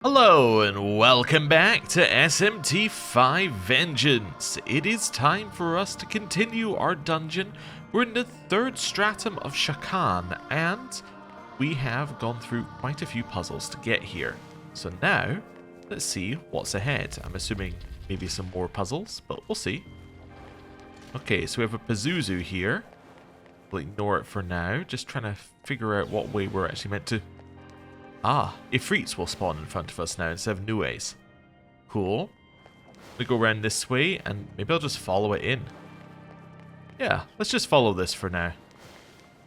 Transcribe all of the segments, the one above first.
Hello and welcome back to SMT5 Vengeance. It is time for us to continue our dungeon. We're in the third stratum of Shakan and we have gone through quite a few puzzles to get here. So now, let's see what's ahead. I'm assuming maybe some more puzzles, but we'll see. Okay, so we have a Pazuzu here. We'll ignore it for now, just trying to figure out what way we're actually meant to... Ah, Ifrits will spawn in front of us now instead of Nues. Cool. We go around this way and maybe I'll just follow it in. Yeah, let's just follow this for now.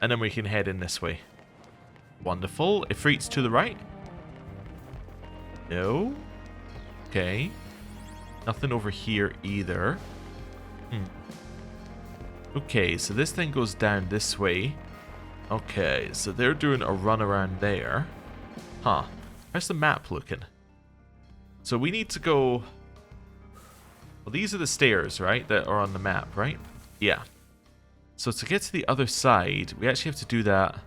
And then we can head in this way. Wonderful. Ifrits to the right? No. Okay. Nothing over here either. Okay, so this thing goes down this way. Okay, so they're doing a run around there. Huh. How's the map looking? So we need to go... Well, these are the stairs, right? That are on the map, right? Yeah. So to get to the other side, we actually have to do that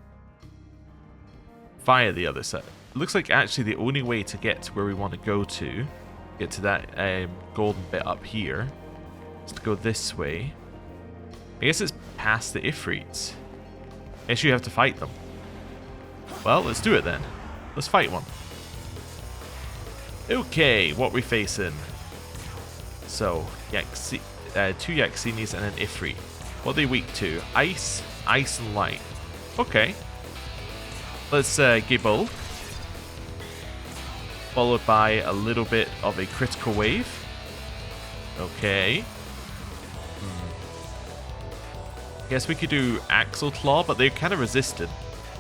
via the other side. It looks like actually the only way to get to where we want to go to, get to that golden bit up here, is to go this way. I guess it's past the Ifrits. I guess you have to fight them. Well, let's do it then. Let's fight one. Okay, what we facing? So, two Yaksinis and an Ifrit. What are they weak to? Ice, ice and light. Okay. Let's Gibble. Followed by a little bit of a critical wave. Okay. Guess we could do Axle Claw, but they're kind of resistant.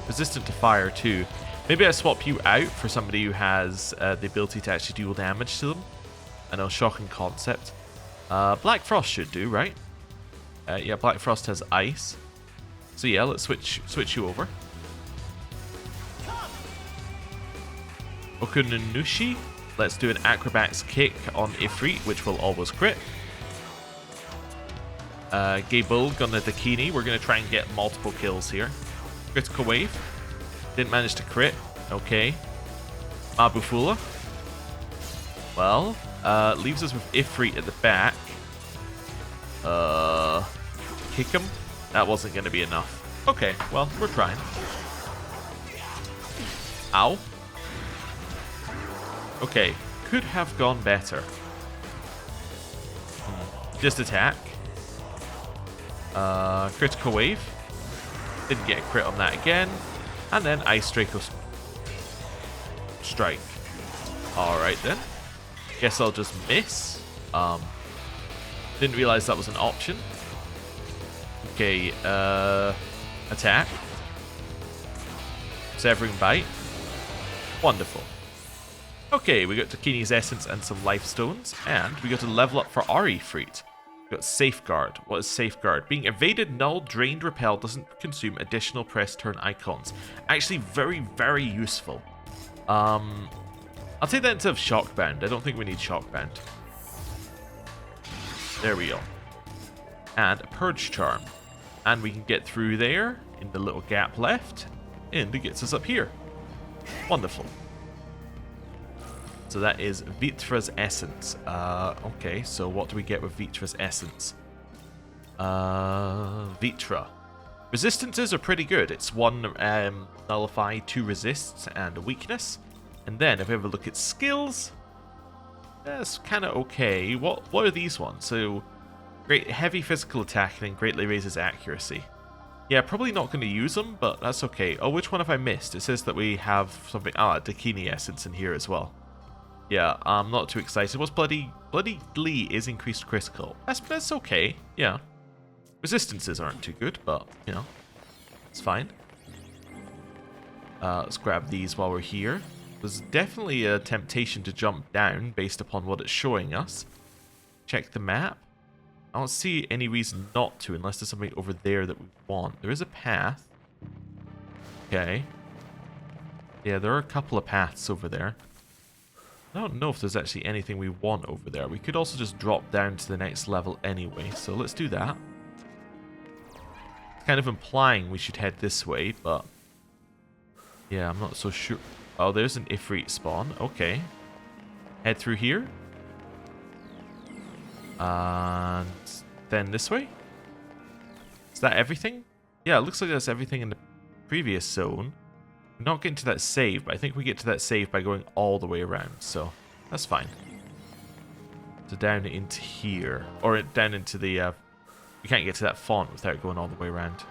Resistant to fire too. Maybe I swap you out for somebody who has the ability to actually deal damage to them. I know, shocking concept. Black Frost should do, right? Yeah, Black Frost has ice. So yeah, let's switch you over. Okununushi. Let's do an Acrobat's Kick on Ifrit, which will always crit. Gable, gonna Dakini. We're gonna try and get multiple kills here. Critical Wave. Didn't manage to crit. Okay. Mabufula. Well, leaves us with Ifrit at the back. Kick him? That wasn't going to be enough. Okay, well, we're trying. Ow. Okay, could have gone better. Just attack. Critical Wave. Didn't get a crit on that again. And then Ice Draco Strike. Alright then. Guess I'll just miss. Didn't realize that was an option. Okay, attack. Severing Bite. Wonderful. Okay, we got Takini's Essence and some Life Stones. And we got to level up for our Ifrit. We got Safeguard. What is Safeguard? Being evaded, null, drained, repelled doesn't consume additional press turn icons. Actually, very, very useful. I'll take that instead of Shockbound. I don't think we need Shockbound. There we go. And a Purge Charm. And we can get through there in the little gap left. And it gets us up here. Wonderful. So that is Vitra's Essence. Okay, so what do we get with Vitra's Essence? Vitra. Resistances are pretty good. It's 1 nullify, 2 resists, and a weakness. And then if we have a look at skills, that's kind of okay. What are these ones? So, great heavy physical attack and greatly raises accuracy. Yeah, probably not going to use them, but that's okay. Oh, which one have I missed? It says that we have something... Dakini Essence in here as well. Yeah, I'm not too excited. What's Bloody Glee is increased critical. That's okay, yeah. Resistances aren't too good, but, you know, it's fine. Let's grab these while we're here. There's definitely a temptation to jump down based upon what it's showing us. Check the map. I don't see any reason not to unless there's something over there that we want. There is a path. Okay. Yeah, there are a couple of paths over there. I don't know if there's actually anything we want over there. We could also just drop down to the next level anyway, so let's do that. It's kind of implying we should head this way, but... yeah, I'm not so sure. Oh, there's an Ifrit spawn. Okay. Head through here. And then this way. Is that everything? Yeah, it looks like that's everything in the previous zone. We're not getting to that save, but I think we get to that save by going all the way around, so that's fine. So down into here. Or down into the... we can't get to that font without going all the way around.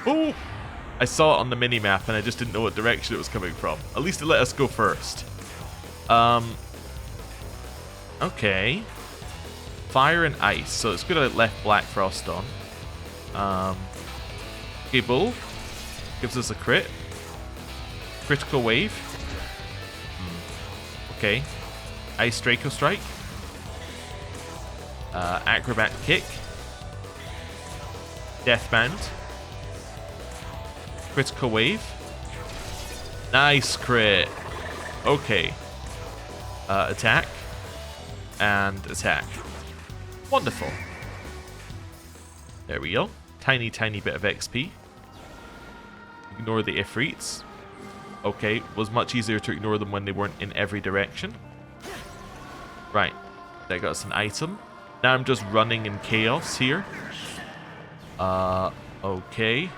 Oh! I saw it on the mini-map and I just didn't know what direction it was coming from. At least it let us go first. Okay. Fire and ice. So it's good I left Black Frost on. Gibble. Gives us a crit. Critical wave. Okay. Ice Draco Strike. Acrobat kick. Deathbound. Critical wave. Nice crit. Okay. Attack. And attack. Wonderful. There we go. Tiny, tiny bit of XP. Ignore the Ifrits. Okay, was much easier to ignore them when they weren't in every direction. Right. That got us an item. Now I'm just running in chaos here. Okay.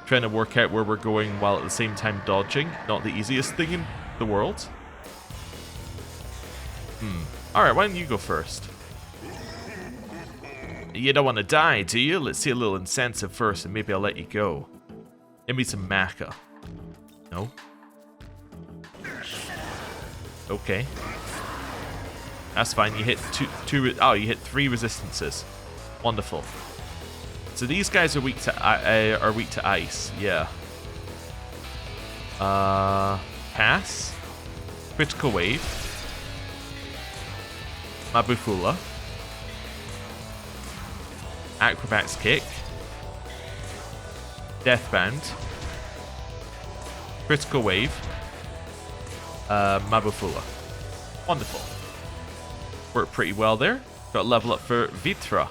Trying to work out where we're going while at the same time dodging. Not the easiest thing in the world. Alright, why don't you go first? You don't want to die, do you? Let's see a little incentive first and maybe I'll let you go. Give me some maca. No? Okay. That's fine. You hit you hit 3 resistances. Wonderful. So these guys are weak to ice. Yeah. Pass. Critical wave. Mabufula. Acrobat's kick. Deathbound. Critical wave. Mabufula. Wonderful. Worked pretty well there. Got a level up for Vitra.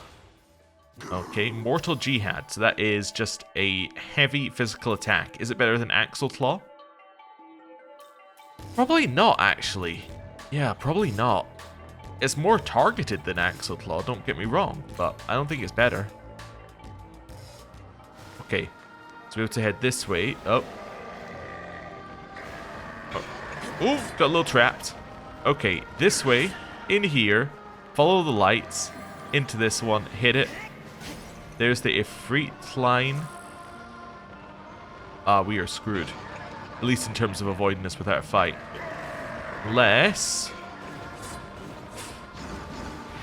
Okay, Mortal Jihad. So that is just a heavy physical attack. Is it better than Axle Claw? Probably not, actually. Yeah, probably not. It's more targeted than Axle Claw, don't get me wrong, but I don't think it's better. Okay, so we have to head this way. Oh. Ooh, got a little trapped. Okay, this way, in here, follow the lights, into this one, hit it. There's the Ifrit line. We are screwed. At least in terms of avoiding this without a fight. Unless...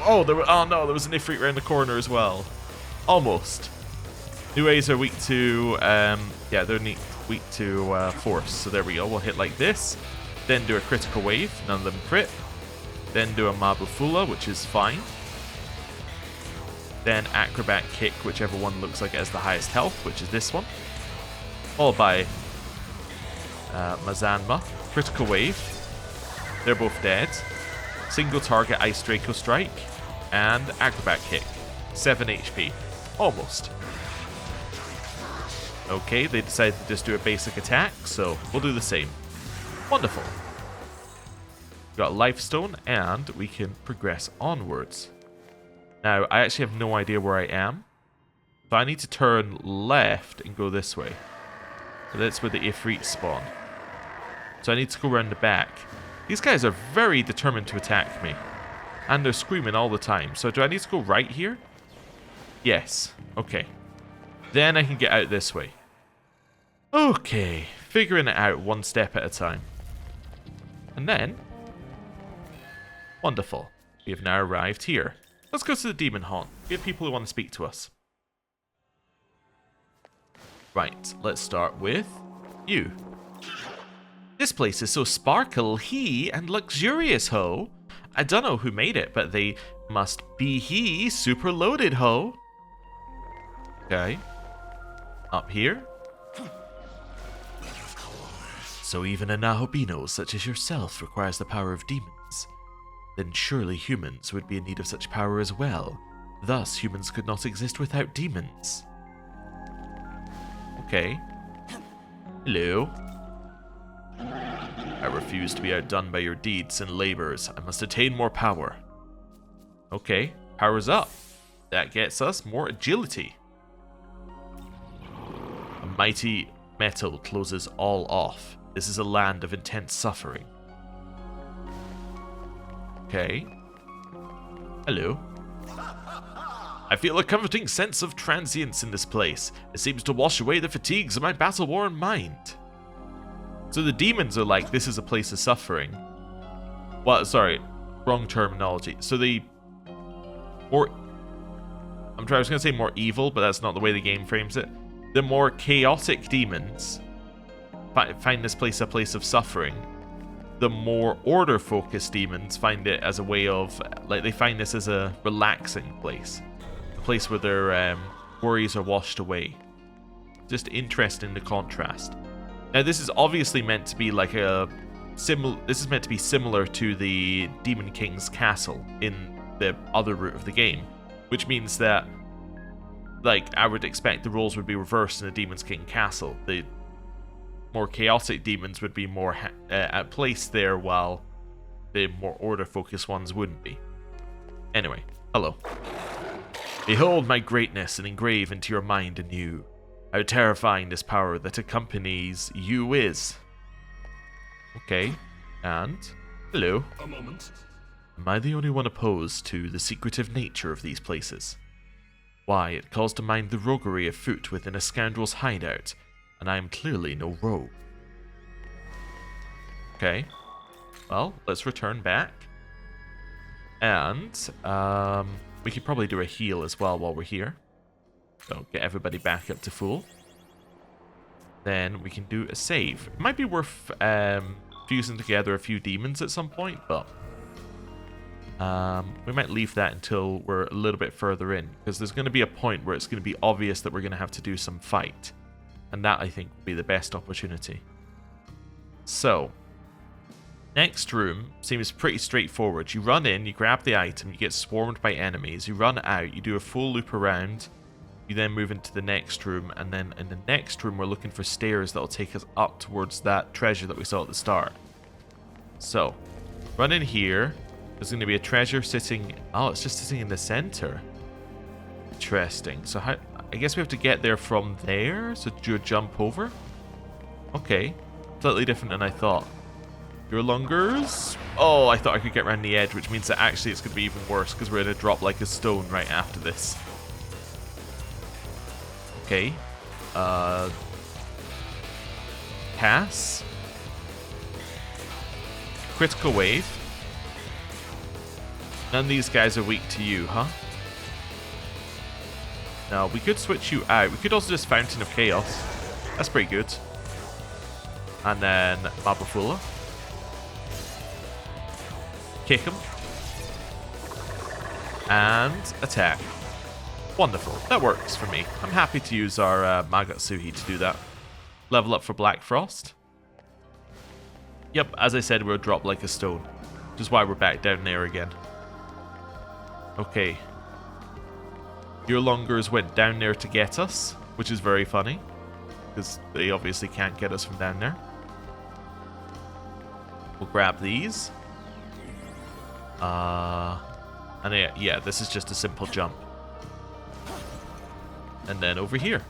Oh, no, there was an Ifrit around the corner as well. Almost. Nues are weak to... yeah, they're weak to force. So there we go. We'll hit like this. Then do a critical wave. None of them crit. Then do a Mabufula, which is fine. Then Acrobat Kick, whichever one looks like it has the highest health, which is this one. Followed by Mazanma. Critical Wave. They're both dead. Single target Ice Draco Strike. And Acrobat Kick. 7 HP. Almost. Okay, they decided to just do a basic attack, so we'll do the same. Wonderful. Got a Life Stone, and we can progress onwards. Now, I actually have no idea where I am. So I need to turn left and go this way. So that's where the Ifrit spawn. So I need to go around the back. These guys are very determined to attack me. And they're screaming all the time. So do I need to go right here? Yes. Okay. Then I can get out this way. Okay. Figuring it out one step at a time. And then... Wonderful. We have now arrived here. Let's go to the Demon Haunt. We have people who want to speak to us. Right, let's start with you. This place is so sparkle-he and luxurious, ho. I don't know who made it, but they must be he super loaded, ho. Okay. Up here. So even a Nahobino such as yourself requires the power of demons. Then surely humans would be in need of such power as well. Thus, humans could not exist without demons. Okay. Hello. I refuse to be outdone by your deeds and labors. I must attain more power. Okay, power's up. That gets us more agility. A mighty metal closes all off. This is a land of intense suffering. Okay. Hello. I feel a comforting sense of transience in this place. It seems to wash away the fatigues of my battle-worn mind. So the demons are like, this is a place of suffering. Well, sorry, wrong terminology. So the more... I was going to say more evil, but that's not the way the game frames it. The more chaotic demons find this place a place of suffering. The more order-focused demons find it as a way of... like, they find this as a relaxing place. A place where their worries are washed away. Just interesting, the contrast. Now, this is obviously meant to be like a... This is meant to be similar to the Demon King's castle in the other route of the game. Which means that, like, I would expect the roles would be reversed in the Demon's King castle. The more chaotic demons would be more at place there, while the more order-focused ones wouldn't be. Anyway, hello. Behold my greatness and engrave into your mind anew. How terrifying this power that accompanies you is. Okay, and hello. A moment. Am I the only one opposed to the secretive nature of these places? Why, it calls to mind the roguery afoot within a scoundrel's hideout, and I am clearly no rogue. Okay, well, let's return back. And, we could probably do a heal as well while we're here. So, get everybody back up to full. Then we can do a save. It might be worth fusing together a few demons at some point, but... we might leave that until we're a little bit further in, because there's going to be a point where it's going to be obvious that we're going to have to do some fight. And that, I think, will be the best opportunity. So, next room seems pretty straightforward. You run in, you grab the item, you get swarmed by enemies, you run out, you do a full loop around, you then move into the next room, and then in the next room we're looking for stairs that will take us up towards that treasure that we saw at the start. So, run in here. There's going to be a treasure sitting... Oh, it's just sitting in the center. Interesting. So how... I guess we have to get there from there? So do a jump over? Okay. Slightly different than I thought. Your lungers? Oh, I thought I could get around the edge, which means that actually it's going to be even worse, because we're going to drop like a stone right after this. Okay. Pass. Critical wave. None of these guys are weak to you, huh? No, we could switch you out. We could also just Fountain of Chaos. That's pretty good. And then Mabafula. Kick him. And attack. Wonderful. That works for me. I'm happy to use our Magatsuhi to do that. Level up for Black Frost. Yep, as I said, we'll drop like a stone. Which is why we're back down there again. Okay. Your lungers went down there to get us, which is very funny. Because they obviously can't get us from down there. We'll grab these. And yeah, this is just a simple jump. And then over here.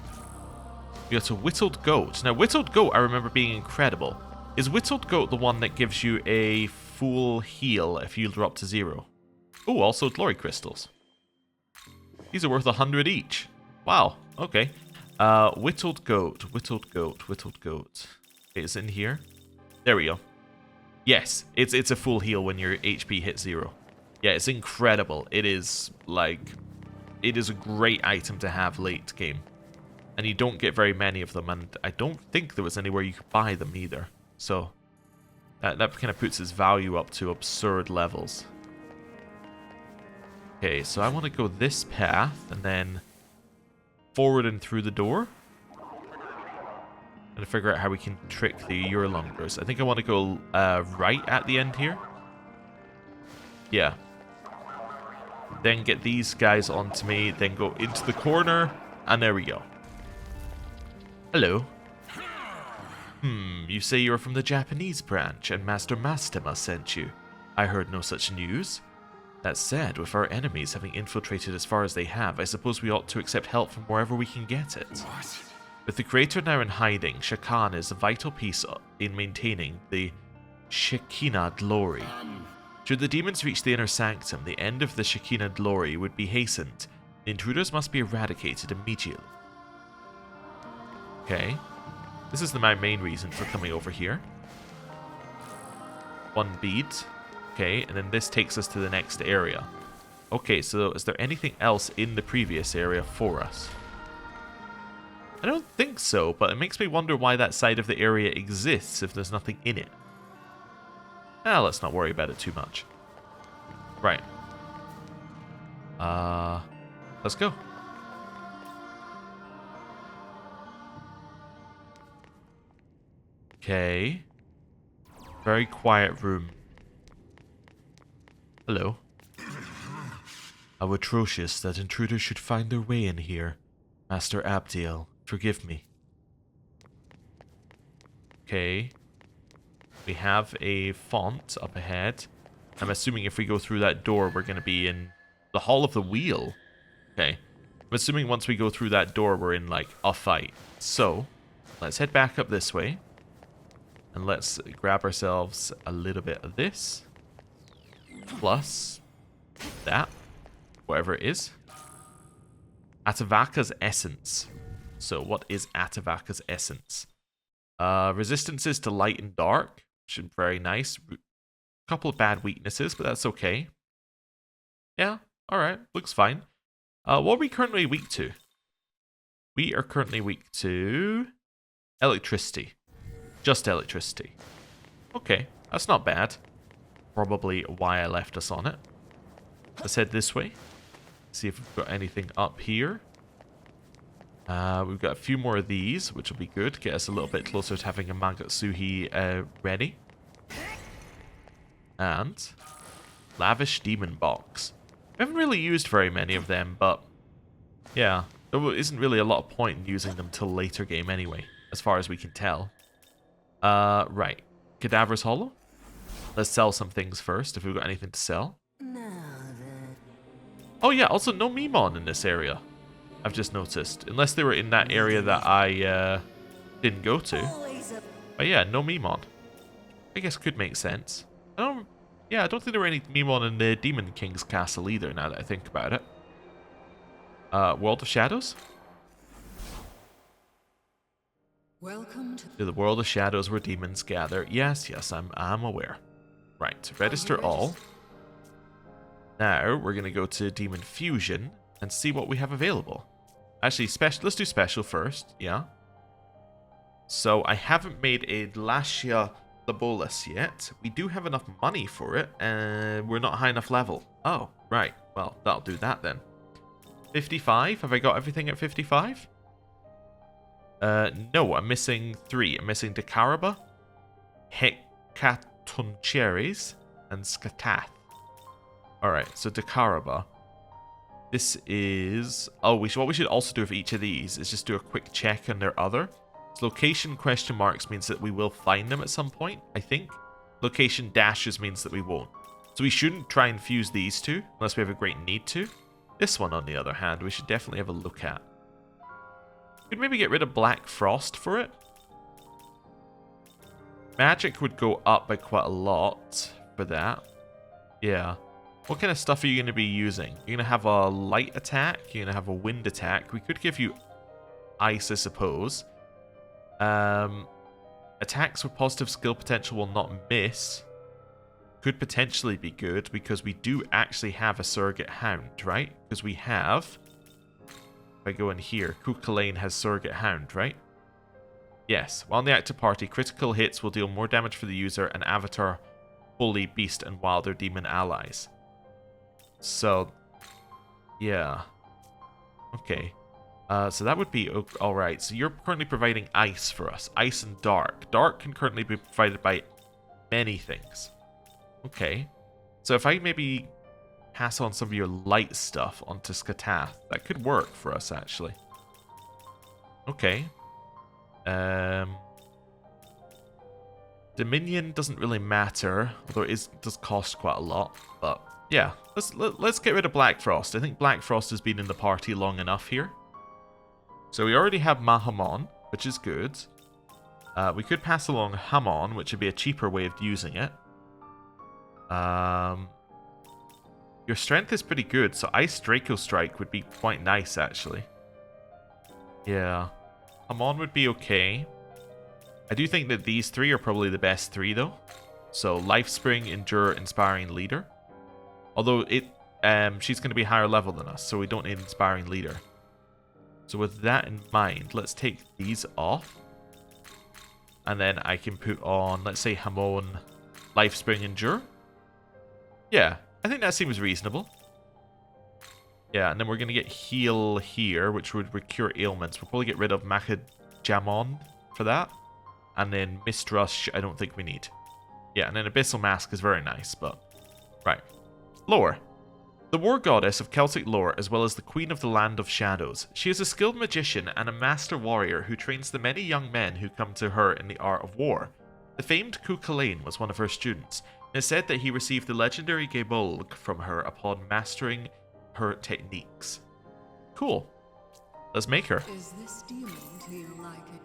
We got a Whittled Goat. Now, Whittled Goat, I remember being incredible. Is Whittled Goat the one that gives you a full heal if you drop to 0? Oh, also Glory Crystals. These are worth 100 each. Wow, okay. Whittled Goat, Whittled Goat, Whittled Goat. It's in here. There we go. Yes, it's a full heal when your HP hits 0. Yeah, it's incredible. It is, like... It is a great item to have late game. And you don't get very many of them, and I don't think there was anywhere you could buy them either. So, that kind of puts its value up to absurd levels. Okay, so I want to go this path, and then forward and through the door. And figure out how we can trick the Eurolungers. I think I want to go right at the end here. Yeah. Then get these guys onto me, then go into the corner, and there we go. Hello. You say you're from the Japanese branch and Master Mastema sent you. I heard no such news. That said, with our enemies having infiltrated as far as they have, I suppose we ought to accept help from wherever we can get it. What? With the creator now in hiding, Shakan is a vital piece in maintaining the Shekinah glory. Should the demons reach the inner sanctum, the end of the Shekinah glory would be hastened. The intruders must be eradicated immediately. Okay. This is my main reason for coming over here. 1 bead. Okay, and then this takes us to the next area. Okay, so is there anything else in the previous area for us? I don't think so, but it makes me wonder why that side of the area exists if there's nothing in it. Let's not worry about it too much. Right. Let's go. Okay. Very quiet room. Hello. How atrocious that intruders should find their way in here. Master Abdiel, forgive me. Okay. We have a font up ahead. I'm assuming if we go through that door, we're going to be in the Hall of the Wheel. Okay. I'm assuming once we go through that door, we're in, like, a fight. So, let's head back up this way. And let's grab ourselves a little bit of this. Plus that. Whatever it is. Atavaka's Essence. So, what is Atavaka's Essence? Resistances to light and dark. Which is very nice. Couple of bad weaknesses, but that's okay. Yeah, alright. Looks fine. What are we currently weak to? We are currently weak to electricity. Just electricity. Okay, that's not bad. Probably why I left us on it. Let's head this way. See if we've got anything up here. We've got a few more of these, which will be good. Get us a little bit closer to having a Mangatsuhi ready. And Lavish Demon Box. I haven't really used very many of them, but yeah, there isn't really a lot of point in using them till later game anyway, as far as we can tell. Right. Cadaver's Hollow. Let's sell some things first, if we've got anything to sell. Oh yeah, also no Memon in this area. I've just noticed. Unless they were in that area that I didn't go to. But yeah, no Memon. I guess could make sense. I don't think there were any Memon in the Demon King's castle either, now that I think about it. World of Shadows? Welcome to the World of Shadows where demons gather. Yes, I'm aware. Right, register all. Now, we're going to go to Demon Fusion and see what we have available. Actually, let's do special first, yeah. So, I haven't made a Lashia Labolas yet. We do have enough money for it, and we're not high enough level. Oh, right. Well, that'll do that then. 55? Have I got everything at 55? No, I'm missing 3. I'm missing Dekaraba, Hekatoncheres, and Skatath. Alright, so Dekaraba. This is... Oh, what we should also do with each of these is just do a quick check on their other. So location question marks means that we will find them at some point, I think. Location dashes means that we won't. So we shouldn't try and fuse these two, unless we have a great need to. This one, on the other hand, we should definitely have a look at. Could maybe get rid of Black Frost for it. Magic would go up by quite a lot for that. Yeah. What kind of stuff are you going to be using? You're going to have a light attack. You're going to have a wind attack. We could give you ice, I suppose. Attacks with positive skill potential will not miss. Could potentially be good because we do actually have a surrogate hound, right? Because we have... If I go in here, Kukulane has surrogate hound, right? Yes. While in the active party, critical hits will deal more damage for the user and avatar, holy, beast, and wilder demon allies. So, yeah. Okay. So that would be alright. So you're currently providing ice for us. Ice and dark. Dark can currently be provided by many things. Okay. So if I maybe pass on some of your light stuff onto Skatath, that could work for us, actually. Okay. Dominion doesn't really matter, although it does cost quite a lot. But yeah, let's get rid of Black Frost. I think Black Frost has been in the party long enough here. So we already have Mahamon, which is good. We could pass along Hamon, which would be a cheaper way of using it. Your strength is pretty good, so Ice Draco Strike would be quite nice, actually. Yeah. Hamon would be okay. I do think that these three are probably the best three, though. So, Life Spring, Endure, Inspiring Leader. Although, she's going to be higher level than us, so we don't need Inspiring Leader. So, with that in mind, let's take these off. And then I can put on, let's say, Hamon, Life Spring, Endure. Yeah, I think that seems reasonable. Yeah, and then we're going to get Heal here, which would cure ailments. We'll probably get rid of Macajamon for that. And then Mist Rush, I don't think we need. Yeah, and then Abyssal Mask is very nice, but... Right. Lore. The war goddess of Celtic lore, as well as the queen of the land of shadows. She is a skilled magician and a master warrior who trains the many young men who come to her in the art of war. The famed Cuchulainn was one of her students. It is said that he received the legendary Gebolg from her upon mastering her techniques. Cool. Let's make her. Is this demon to you like it?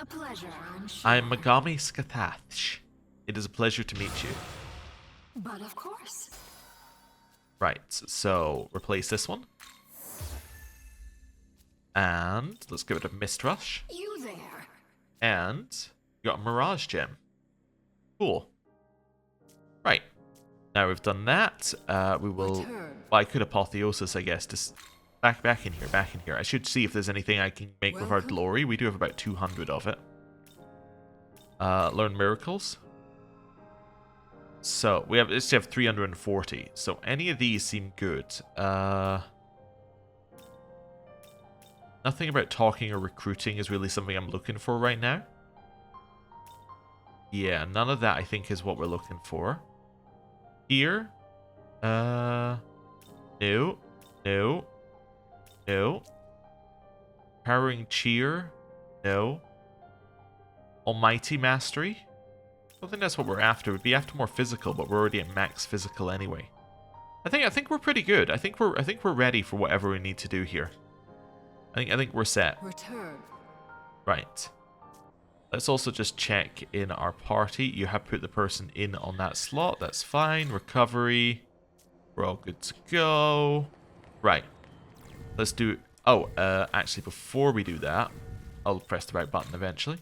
A pleasure, I'm sure. I'm Megami Skathathsh. It is a pleasure to meet you. But of course. Right, so replace this one. And let's get rid of Mist Rush. You there. And we got a Mirage Gem. Cool. Right. Now we've done that. We will... Return. Well, I could Apotheosis, I guess. Just back in here. I should see if there's anything I can make with our glory. We do have about 200 of it. Learn Miracles. So, let's have 340. So, any of these seem good. Nothing about talking or recruiting is really something I'm looking for right now. Yeah, none of that I think is what we're looking for. Here. No. Powering Cheer. No. Almighty Mastery. I don't think that's what we're after. We'd be after more physical, but we're already at max physical anyway. I think we're pretty good. I think we're ready for whatever we need to do here. I think we're set. Return. Right. Let's also just check in our party. You have put the person in on that slot. That's fine. Recovery. We're all good to go. Right. Let's do... Oh, actually, before we do that, I'll press the right button eventually.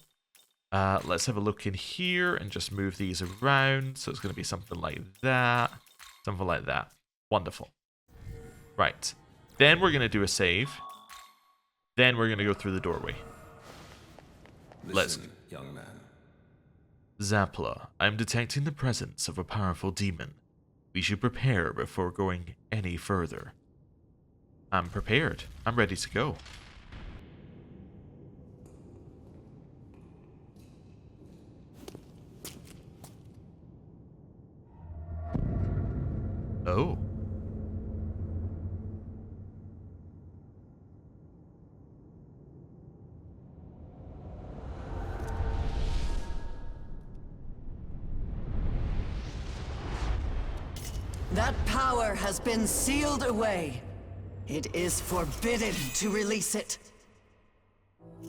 Let's have a look in here and just move these around. So it's going to be something like that. Something like that. Wonderful. Right. Then we're going to do a save. Then we're going to go through the doorway. Listen, young man. Zapla, I'm detecting the presence of a powerful demon. We should prepare before going any further. I'm prepared. I'm ready to go. Oh. That power has been sealed away. It is forbidden to release it.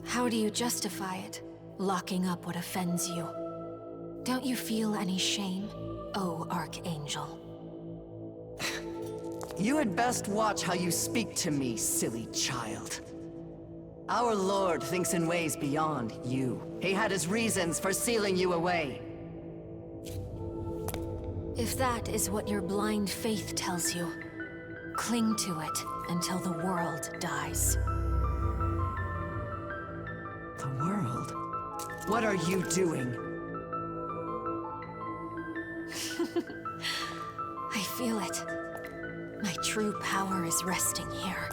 How do you justify it? Locking up what offends you? Don't you feel any shame, oh Archangel? You had best watch how you speak to me, silly child. Our Lord thinks in ways beyond you. He had his reasons for sealing you away. If that is what your blind faith tells you, cling to it until the world dies. The world? What are you doing? I feel it. My true power is resting here.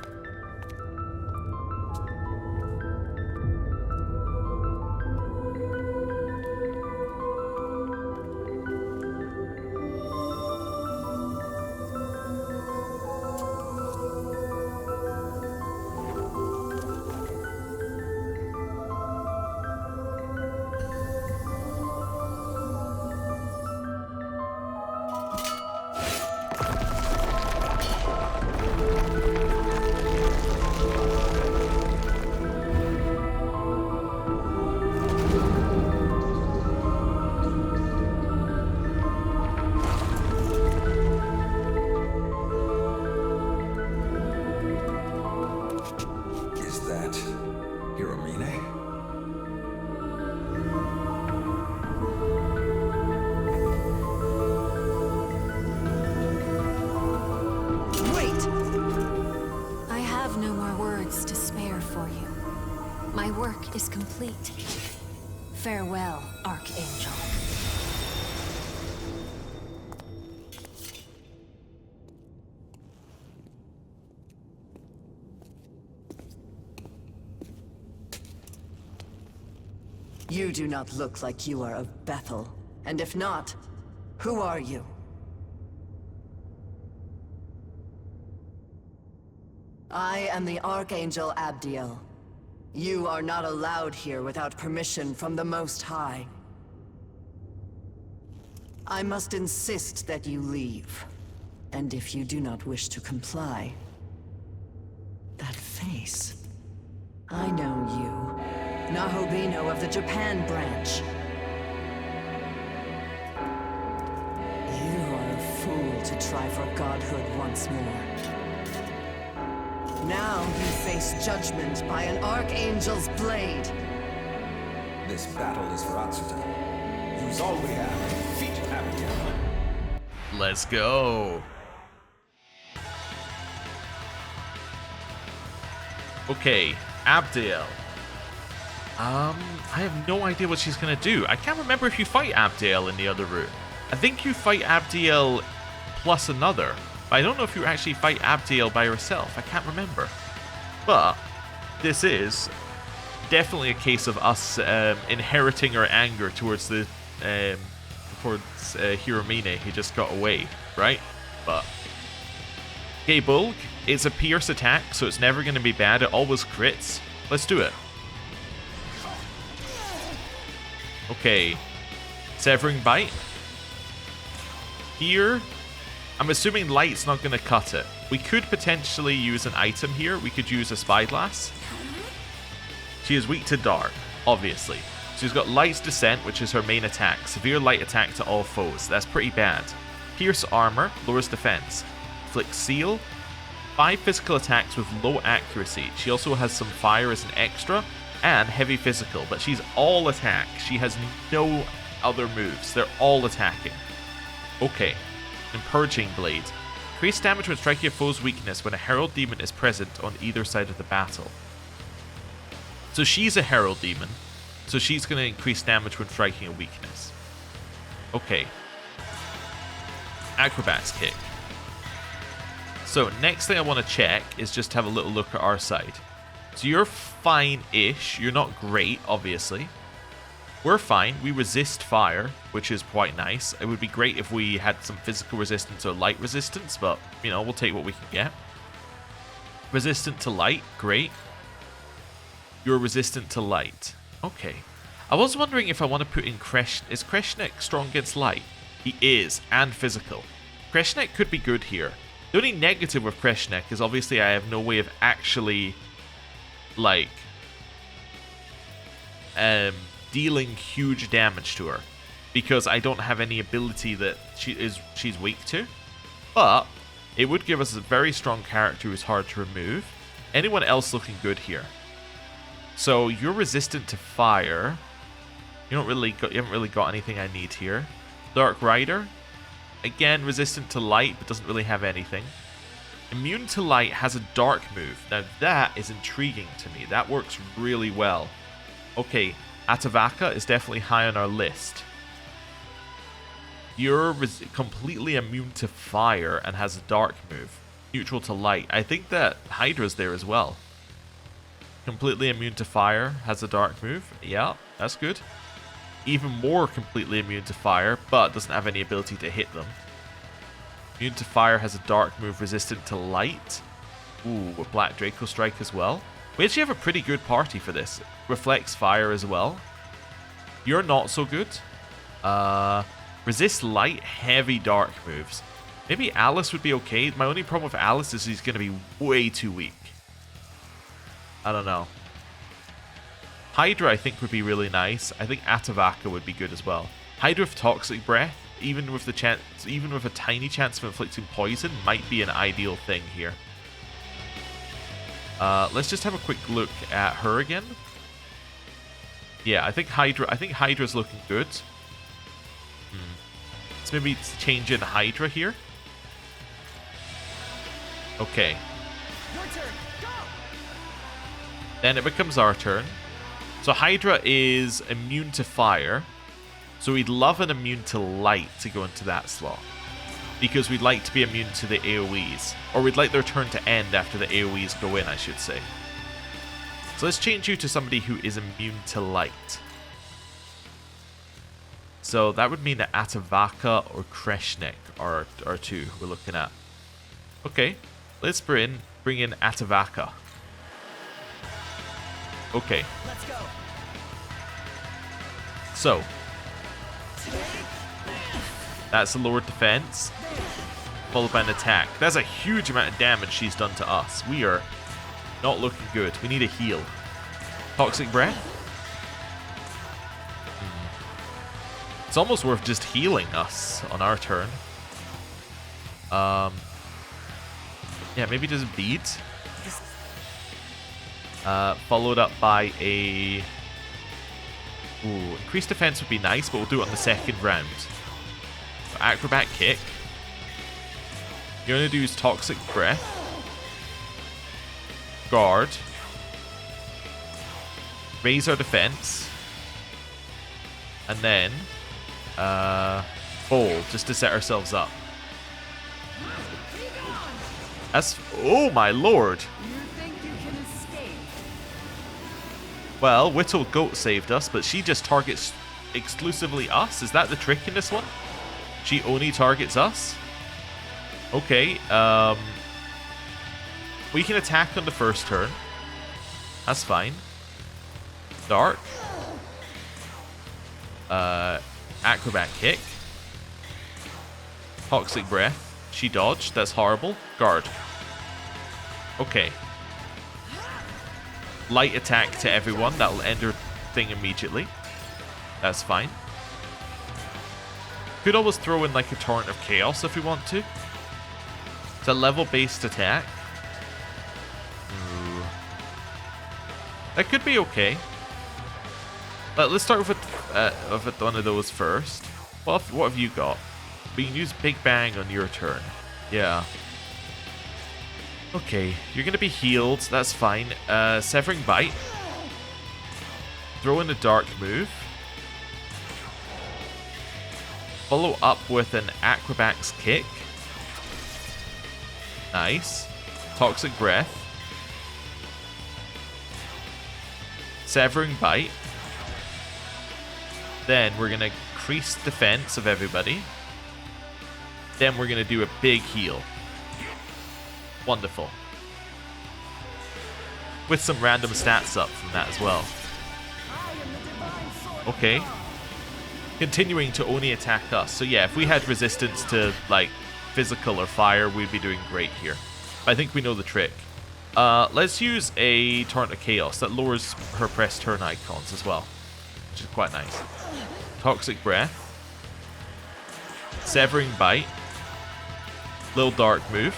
is complete. Farewell, Archangel. You do not look like you are of Bethel. And if not, who are you? I am the Archangel Abdiel. You are not allowed here without permission from the Most High. I must insist that you leave. And if you do not wish to comply... That face... I know you. Nahobino of the Japan branch. You are a fool to try for godhood once more. Now you face judgment by an Archangel's blade. This battle is for Atsuta. Use all we have to defeat Abdiel. Let's go. Okay, Abdiel. I have no idea what she's gonna do. I can't remember if you fight Abdiel in the other route. I think you fight Abdiel plus another. But I don't know if you actually fight Abdiel by herself. I can't remember. But this is definitely a case of us inheriting our anger towards the Hiromine. He just got away, right? But okay, Bulk. It's a pierce attack, so it's never going to be bad. It always crits. Let's do it. Okay, Severing Bite. Here, I'm assuming Light's not going to cut it. We could potentially use an item here. We could use a Spyglass. She is weak to Dark, obviously. She's got Light's Descent, which is her main attack. Severe Light attack to all foes. That's pretty bad. Pierce Armor, lowers defense. Inflict Seal, 5 physical attacks with low accuracy. She also has some fire as an extra. And heavy physical, but she's all attack. She has no other moves. They're all attacking. Okay. And Purging Blade. Increase damage when striking a foe's weakness when a Herald Demon is present on either side of the battle. So she's a Herald Demon. So she's going to increase damage when striking a weakness. Okay. Acrobat's Kick. So next thing I want to check is just have a little look at our side. So you're fine-ish. You're not great, obviously. We're fine. We resist fire, which is quite nice. It would be great if we had some physical resistance or light resistance, but, you know, we'll take what we can get. Resistant to light. Great. You're resistant to light. Okay. I was wondering if I want to put in Kreshnik. Is Kreshnik strong against light? He is, and physical. Kreshnik could be good here. The only negative with Kreshnik is obviously I have no way of actually... like dealing huge damage to her because I don't have any ability that she's weak to, but it would give us a very strong character who's hard to remove. Anyone else looking good here? So you're resistant to fire. You haven't really got anything I need here. Dark Rider, again resistant to light but doesn't really have anything. Immune to Light has a dark move. Now that is intriguing to me. That works really well. Okay, Atavaka is definitely high on our list. You're completely immune to fire and has a dark move. Neutral to light. I think that Hydra's there as well. Completely immune to fire, has a dark move. Yeah, that's good. Even more completely immune to fire, but doesn't have any ability to hit them. Immune to fire, has a dark move, resistant to light. Ooh, a Black Draco Strike as well. We actually have a pretty good party for this. Reflects fire as well. You're not so good. Resist light, heavy dark moves. Maybe Alice would be okay. My only problem with Alice is he's going to be way too weak. I don't know. Hydra, I think, would be really nice. I think Atavaka would be good as well. Hydra with Toxic Breath, even with a tiny chance of inflicting poison, might be an ideal thing here. Let's just have a quick look at her again. Yeah, I think Hydra's looking good. Let's maybe change in Hydra here. Okay. Your turn. Go. Then it becomes our turn. So Hydra is immune to fire. So we'd love an immune to light to go into that slot. Because we'd like to be immune to the AoEs. Or we'd like their turn to end after the AoEs go in, I should say. So let's change you to somebody who is immune to light. So that would mean that Atavaka or Kreshnik are two we're looking at. Okay, let's bring in Atavaka. Okay. Let's go. So that's a lowered defense, followed by an attack. That's a huge amount of damage she's done to us. We are not looking good. We need a heal. Toxic Breath. It's almost worth just healing us on our turn. Yeah, maybe just bead. Followed up by a... Ooh, increased defense would be nice, but we'll do it on the second round. So Acrobat Kick. You're going to do Toxic Breath. Guard. Raise our defense. And then... Bowl, just to set ourselves up. That's... Oh my lord! You think you can escape? Well, Whittle Goat saved us, but she just targets exclusively us? Is that the trick in this one? She only targets us? Okay, we can attack on the first turn. That's fine. Dark. Acrobat Kick. Toxic Breath. She dodged. That's horrible. Guard. Okay. Light attack to everyone. That'll end her thing immediately. That's fine. Could always throw in like a Torrent of Chaos if we want to. It's a level-based attack. Ooh. That could be okay. But let's start with one of those first. What have you got? We can use Big Bang on your turn. Yeah. Okay, you're going to be healed. That's fine. Severing Bite. Throw in a Dark move. Follow up with an Acrobat's Kick. Nice. Toxic Breath. Severing Bite. Then we're going to increase defense of everybody. Then we're going to do a big heal. Wonderful. With some random stats up from that as well. Okay. Continuing to only attack us. So yeah, if we had resistance to like physical or fire, we'd be doing great here. I think we know the trick. Let's use a Torrent of Chaos. That lowers her press turn icons as well, which is quite nice. Toxic Breath. Severing Bite. Little Dark move.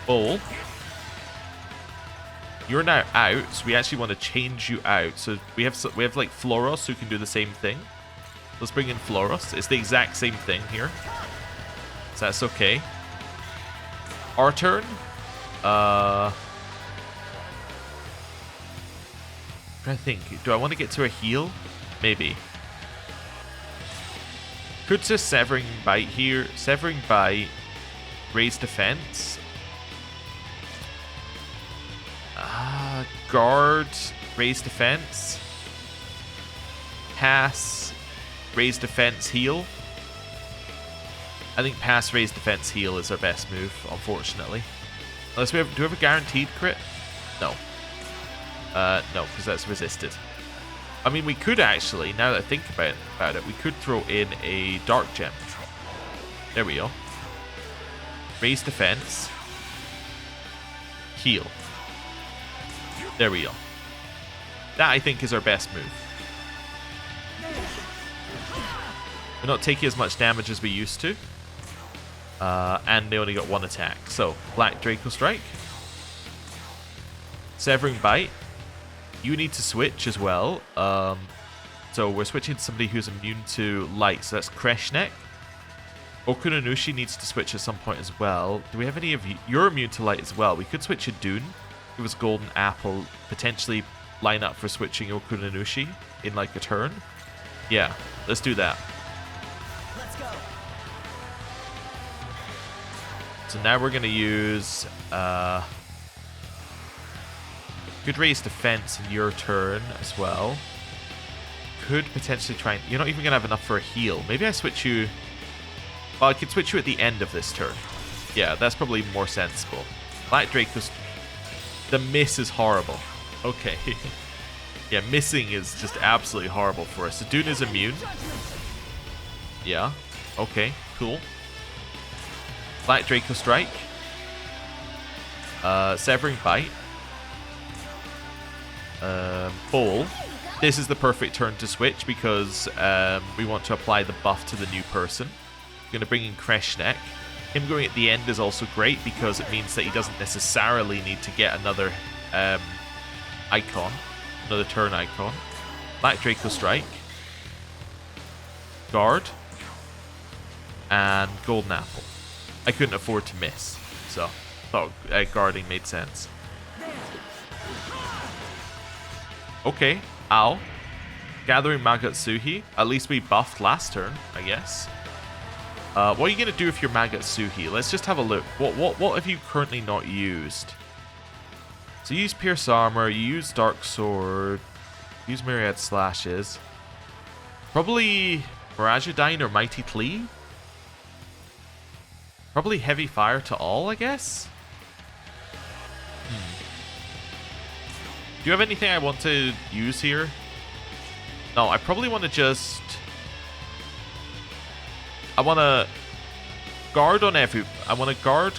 Bowl. You're now out, so we actually want to change you out. So we have like Floros who can do the same thing. Let's bring in Floros. It's the exact same thing here, so that's okay. Our turn. I'm trying to think. Do I want to get to a heal? Maybe. Could just Severing Bite here. Severing Bite. Raise defense. Guard. Raise defense. Pass. Raise defense. Heal. I think pass, raise defense, heal is our best move, unfortunately. Unless do we have a guaranteed crit? No. No, because that's resisted. I mean, we could actually, now that I think about it, we could throw in a Dark Gem. There we go. Raise defense. Heal. There we go. That, I think, is our best move. We're not taking as much damage as we used to. And they only got one attack. So, Black Draco Strike. Severing Bite. You need to switch as well. So we're switching to somebody who's immune to light. So that's Kreshnik. Okunanushi needs to switch at some point as well. Do we have any of you? You're immune to light as well. We could switch a Dune. It was Golden Apple. Potentially line up for switching Okunanushi in like a turn. Yeah, let's do that. Let's go. So now we're gonna use good raise defense in your turn as well. Could potentially try and... You're not even gonna have enough for a heal. Maybe I switch you... Well, I could switch you at the end of this turn. Yeah, that's probably more sensible. Black Draco's... The miss is horrible. Okay. Yeah, missing is just absolutely horrible for us. So Dune is immune. Yeah. Okay, cool. Black Draco Strike. Severing Bite. Bowl. This is the perfect turn to switch because we want to apply the buff to the new person. Going to bring in Kreshnek. Him going at the end is also great because it means that he doesn't necessarily need to get another icon, another turn icon. Black Draco Strike, Guard, and Golden Apple. I couldn't afford to miss, so thought guarding made sense. Okay, ow. Gathering Magatsuhi. At least we buffed last turn, I guess. What are you going to do with your Magatsuhi? Let's just have a look. What have you currently not used? So you use Pierce Armor, you use Dark Sword, use Myriad Slashes. Probably Miragedyne or Mighty Cleave? Probably Heavy Fire to all, I guess? Do you have anything I want to use here? No, I probably want to just... I want to guard on every... I want to guard,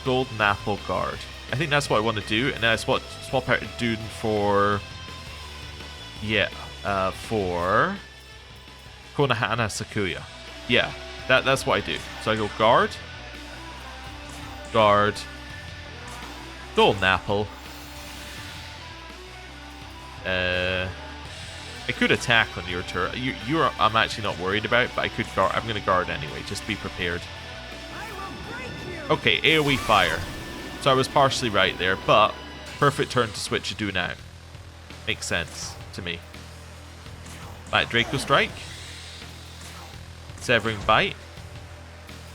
Golden Apple, guard. I think that's what I want to do, and then I swap out Dune for... Yeah, for... Konohana Sakuya. Yeah, that's what I do. So I go guard, Golden Apple. I could attack on your turn. I'm actually not worried about, but I could guard. I'm going to guard anyway, just to be prepared. Okay, AoE fire. So I was partially right there, but perfect turn to switch to Dune out. Makes sense to me. Black Draco Strike. Severing Bite.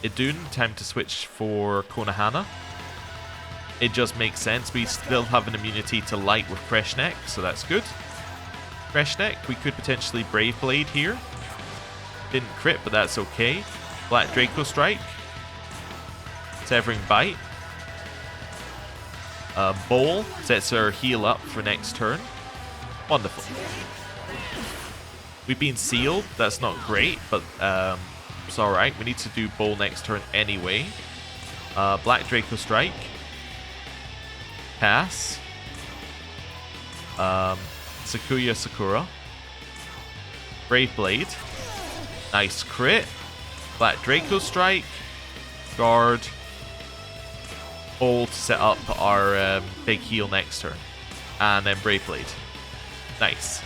Idun, time to switch for Konohana. It just makes sense. We still have an immunity to light with Kreshnek, so that's good. Kreshnek, we could potentially Brave Blade here. Didn't crit, but that's okay. Black Draco Strike. Severing Bite. Bowl sets our heal up for next turn. Wonderful. We've been sealed. That's not great, but it's alright. We need to do Bowl next turn anyway. Black Draco Strike. Pass. Sakuya Sakura. Brave Blade. Nice crit. Black Draco Strike. Guard. Bowl to set up our big heal next turn. And then Brave Blade. Nice.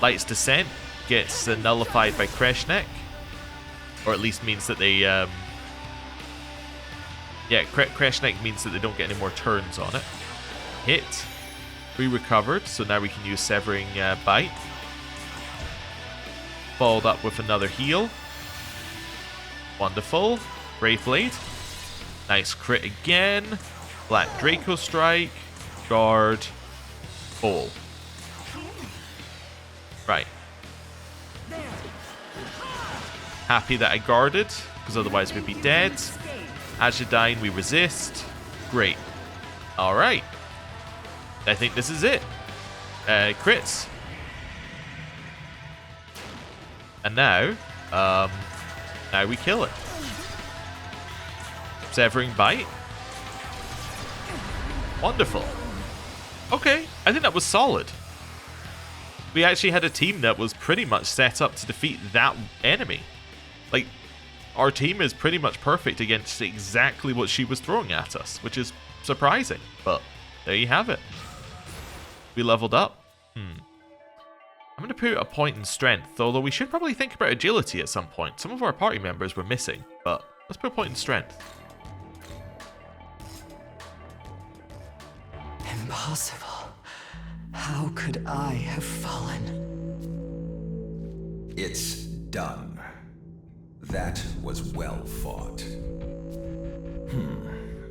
Light's Descent gets nullified by Kreshnek. Or at least means that they... yeah, Kreshnek means that they don't get any more turns on it. Hit. We recovered, so now we can use Severing Bite. Followed up with another heal. Wonderful. Brave Blade. Nice crit again. Black Draco Strike. Guard. Bowl. Right. Happy that I guarded, because otherwise we'd be dead. Agedyne, we resist. Great. Alright. I think this is it. Crits. And now, now we kill it. Severing Bite. Wonderful. Okay, I think that was solid. We actually had a team that was pretty much set up to defeat that enemy. Like, our team is pretty much perfect against exactly what she was throwing at us, which is surprising, but there you have it. We leveled up. I'm going to put a point in strength, although we should probably think about agility at some point. Some of our party members were missing, but let's put a point in strength. Impossible. How could I have fallen? It's done. That was well fought.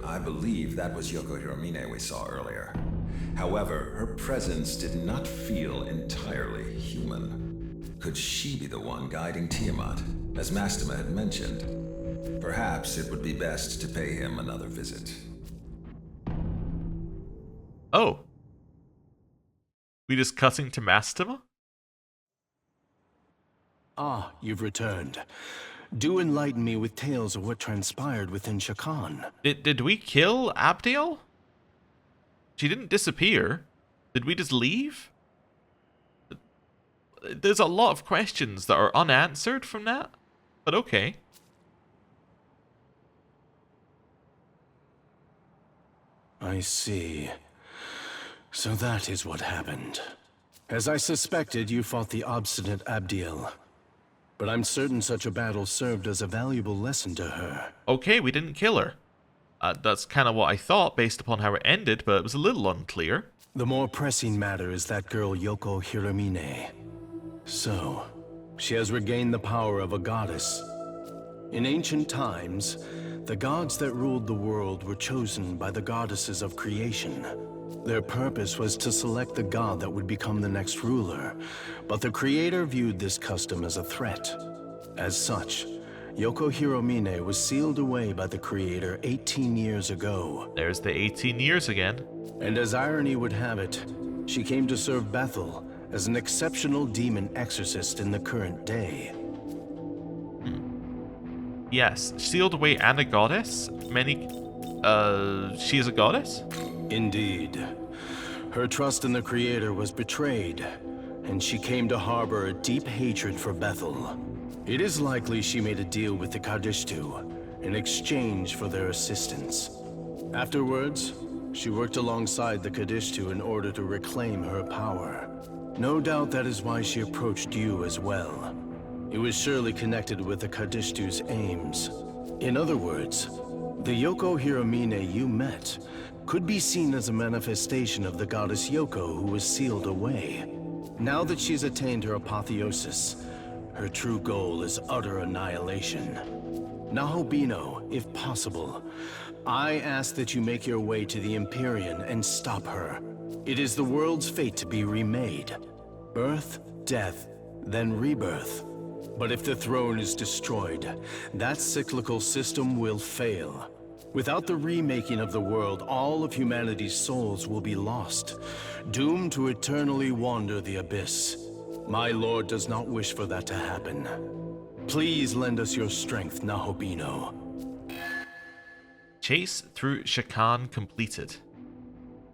I believe that was Yoko Hiromine we saw earlier. However, her presence did not feel entirely human. Could she be the one guiding Tiamat, as Mastema had mentioned? Perhaps it would be best to pay him another visit. Oh. We just cutting to Mastema? Ah, you've returned. Do enlighten me with tales of what transpired within Shakan. Did we kill Abdiel? She didn't disappear. Did we just leave? There's a lot of questions that are unanswered from that, but okay. I see. So that is what happened. As I suspected, you fought the obstinate Abdiel. But I'm certain such a battle served as a valuable lesson to her. Okay, we didn't kill her. That's kind of what I thought based upon how it ended, but it was a little unclear. The more pressing matter is that girl Yoko Hiromine. So, she has regained the power of a goddess. In ancient times, the gods that ruled the world were chosen by the goddesses of creation. Their purpose was to select the god that would become the next ruler, but the creator viewed this custom as a threat. As such, Yoko Hiromine was sealed away by the creator 18 years ago. There's the 18 years again. And as irony would have it, she came to serve Bethel as an exceptional demon exorcist in the current day. Yes, sealed away and a goddess. She is a goddess? Indeed. Her trust in the Creator was betrayed, and she came to harbor a deep hatred for Bethel. It is likely she made a deal with the Kadishtu in exchange for their assistance. Afterwards, she worked alongside the Kadishtu in order to reclaim her power. No doubt that is why she approached you as well. It was surely connected with the Kadishtu's aims. In other words, the Yoko Hiromine you met could be seen as a manifestation of the goddess Yoko who was sealed away. Now that she's attained her apotheosis, her true goal is utter annihilation. Nahobino, if possible, I ask that you make your way to the Empyrean and stop her. It is the world's fate to be remade. Birth, death, then rebirth. But if the throne is destroyed, that cyclical system will fail. Without the remaking of the world, all of humanity's souls will be lost, doomed to eternally wander the abyss. My lord does not wish for that to happen. Please lend us your strength, Nahobino. Chase through Shakan completed.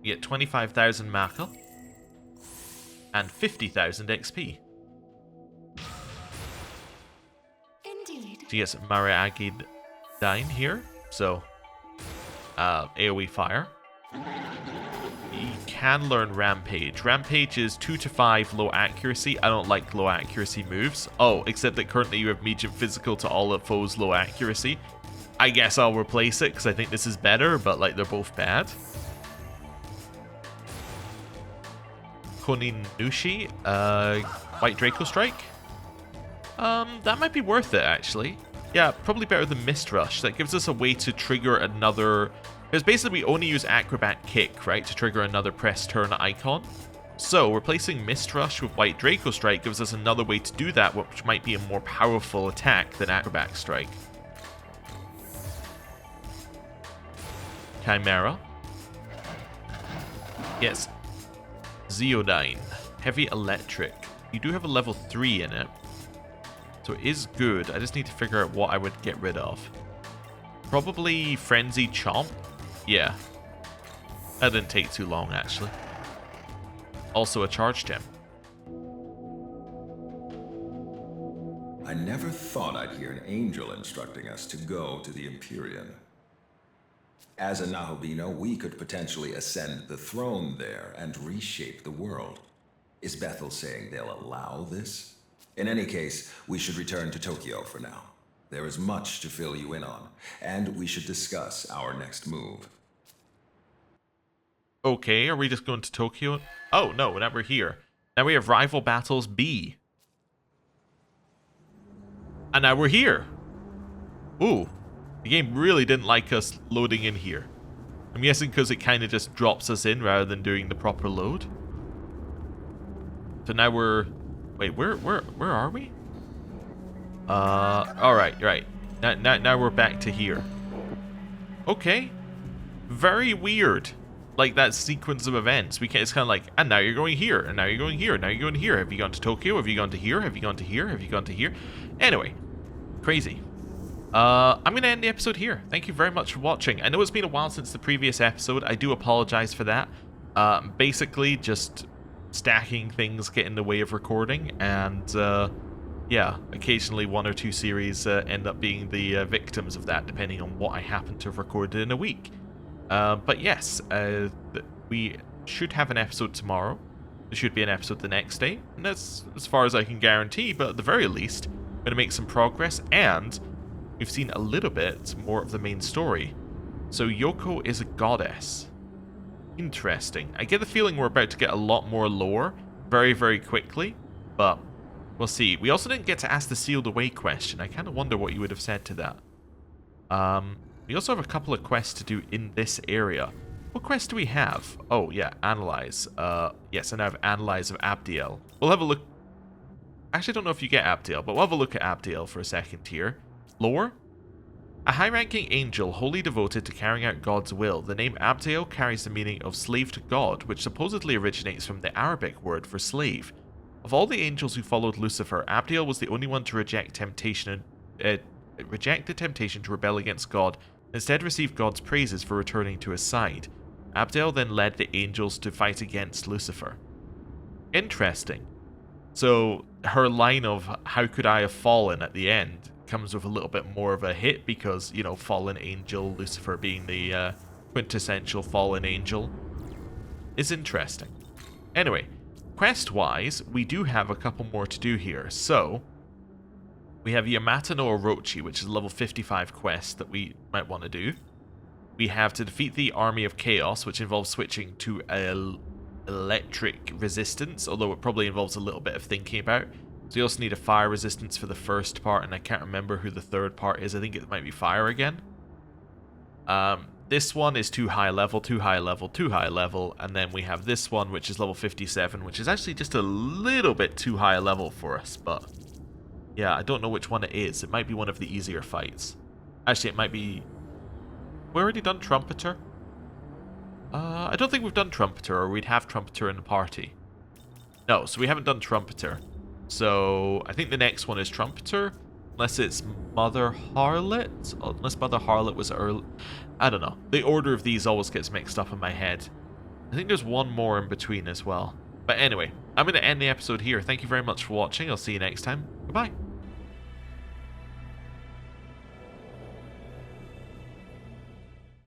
We get 25,000 Maka and 50,000 XP. Indeed. She gets Mariagid Dine here, so AoE fire. You can learn Rampage. Rampage is 2 to 5 low accuracy. I don't like low accuracy moves. Oh, except that currently you have medium physical to all of foes low accuracy. I guess I'll replace it because I think this is better, but like they're both bad. Koninushi, White Draco Strike. That might be worth it actually. Yeah, probably better than Mist Rush. That gives us a way to trigger another... Because basically we only use Acrobat Kick, right, to trigger another press turn icon. So replacing Mist Rush with White Draco Strike gives us another way to do that, which might be a more powerful attack than Acrobat Strike. Chimera. Yes. Zeodyne. Heavy Electric. You do have a level 3 in it. So it is good. I just need to figure out what I would get rid of. Probably Frenzy Chomp. Yeah. That didn't take too long, actually. Also a charge gem. I never thought I'd hear an angel instructing us to go to the Empyrean. As a Nahobino, we could potentially ascend the throne there and reshape the world. Is Bethel saying they'll allow this? In any case, we should return to Tokyo for now. There is much to fill you in on, and we should discuss our next move. Okay, are we just going to Tokyo? Oh, no, now we're here. Now we have Rival Battles B. And now we're here. Ooh, the game really didn't like us loading in here. I'm guessing because it kind of just drops us in rather than doing the proper load. So now we're... Wait, where are we? Alright, right. Now we're back to here. Okay. Very weird. Like that sequence of events. It's kind of like, and now you're going here, and now you're going here, now you're going here. Have you gone to Tokyo? Have you gone to here? Have you gone to here? Have you gone to here? Anyway, crazy. I'm going to end the episode here. Thank you very much for watching. I know it's been a while since the previous episode. I do apologize for that. Basically, just stacking things get in the way of recording, and yeah, occasionally one or two series end up being the victims of that, depending on what I happen to have recorded in a week. But yes, we should have an episode tomorrow. There should be an episode the next day, and that's as far as I can guarantee, but at the very least, I'm going to make some progress, and we've seen a little bit more of the main story. So Yoko is a goddess. Interesting. I get the feeling we're about to get a lot more lore very, very quickly, but we'll see. We also didn't get to ask the sealed away question. I kind of wonder what you would have said to that. We also have a couple of quests to do in this area. What quest do we have? Oh, yeah, Analyze. Yes, and I have Analyze of Abdiel. We'll have a look. Actually, I don't know if you get Abdiel, but we'll have a look at Abdiel for a second here. Lore? A high-ranking angel wholly devoted to carrying out God's will, the name Abdiel carries the meaning of slave to God, which supposedly originates from the Arabic word for slave. Of all the angels who followed Lucifer, Abdiel was the only one to reject the temptation to rebel against God, and instead receive God's praises for returning to his side. Abdiel then led the angels to fight against Lucifer. Interesting. So her line of "how could I have fallen" at the end comes with a little bit more of a hit because, you know, fallen angel, Lucifer being the quintessential fallen angel, is interesting. Anyway, quest-wise, we do have a couple more to do here. So we have Yamata no Orochi, which is a level 55 quest that we might want to do. We have to defeat the Army of Chaos, which involves switching to electric resistance, although it probably involves a little bit of thinking about. So you also need a fire resistance for the first part, and I can't remember who the third part is. I think it might be fire again. This one is too high level, too high level, too high level, and then we have this one, which is level 57, which is actually just a little bit too high level for us, but yeah, I don't know which one it is. It might be one of the easier fights. Actually, it might be... We already done Trumpeter? I don't think we've done Trumpeter, or we'd have Trumpeter in the party. No, so we haven't done Trumpeter. So I think the next one is Trumpeter, unless it's Mother Harlot, unless Mother Harlot was early. I don't know. The order of these always gets mixed up in my head. I think there's one more in between as well. But anyway, I'm going to end the episode here. Thank you very much for watching. I'll see you next time. Goodbye.